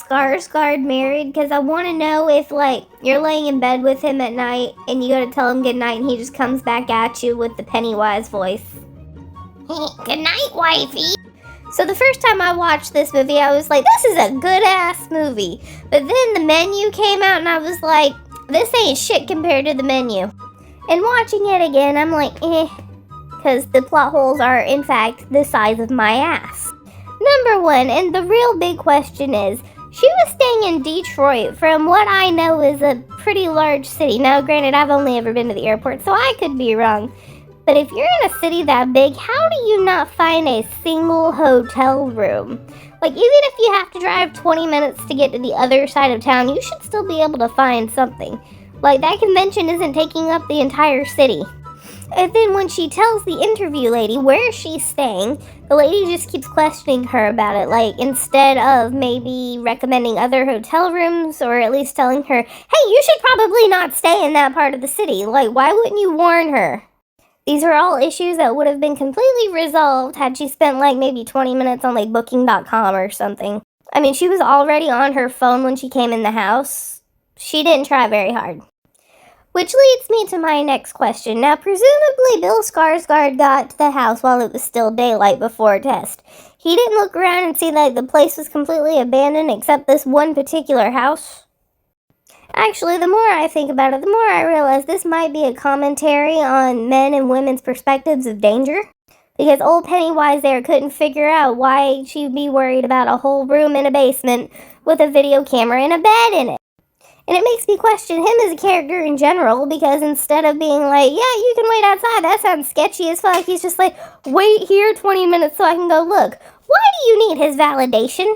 Skarsgård married? Because I want to know if, like, you're laying in bed with him at night and you go to tell him goodnight and he just comes back at you with the Pennywise voice. Good night, wifey. So the first time I watched this movie, I was like, this is a good-ass movie. But then the menu came out and I was like, this ain't shit compared to the menu. And watching it again, I'm like, because the plot holes are, in fact, the size of my ass. Number one, and the real big question is, she was staying in Detroit, from what I know is a pretty large city. Now, granted, I've only ever been to the airport, so I could be wrong. But if you're in a city that big, how do you not find a single hotel room? Like, even if you have to drive 20 minutes to get to the other side of town, you should still be able to find something. Like, that convention isn't taking up the entire city. And then when she tells the interview lady where she's staying, the lady just keeps questioning her about it. Like, instead of maybe recommending other hotel rooms, or at least telling her, hey, you should probably not stay in that part of the city. Like, why wouldn't you warn her? These are all issues that would have been completely resolved had she spent like maybe 20 minutes on like booking.com or something. I mean, she was already on her phone when she came in the house. She didn't try very hard. Which leads me to my next question. Now, presumably Bill Skarsgård got to the house while it was still daylight before test. He didn't look around and see that the place was completely abandoned except this one particular house. Actually, the more I think about it, the more I realize this might be a commentary on men and women's perspectives of danger. Because old Pennywise there couldn't figure out why she'd be worried about a whole room in a basement with a video camera and a bed in it. And it makes me question him as a character in general, because instead of being like, yeah, you can wait outside, that sounds sketchy as fuck, he's just like, wait here 20 minutes so I can go look. Why do you need his validation?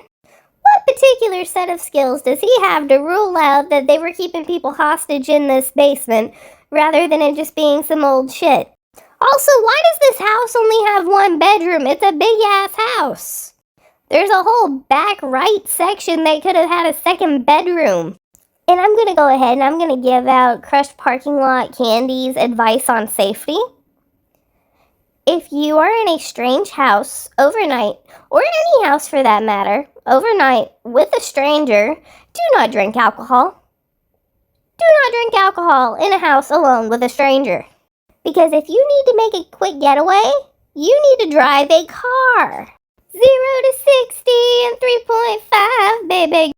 What particular set of skills does he have to rule out that they were keeping people hostage in this basement, rather than it just being some old shit? Also, why does this house only have one bedroom? It's a big-ass house. There's a whole back right section that could have had a second bedroom. And I'm going to go ahead and I'm going to give out Crushed Parking Lot Candy's advice on safety. If you are in a strange house overnight, or any house for that matter, overnight with a stranger, do not drink alcohol. Do not drink alcohol in a house alone with a stranger. Because if you need to make a quick getaway, you need to drive a car. 0 to 60 in 3.5, baby.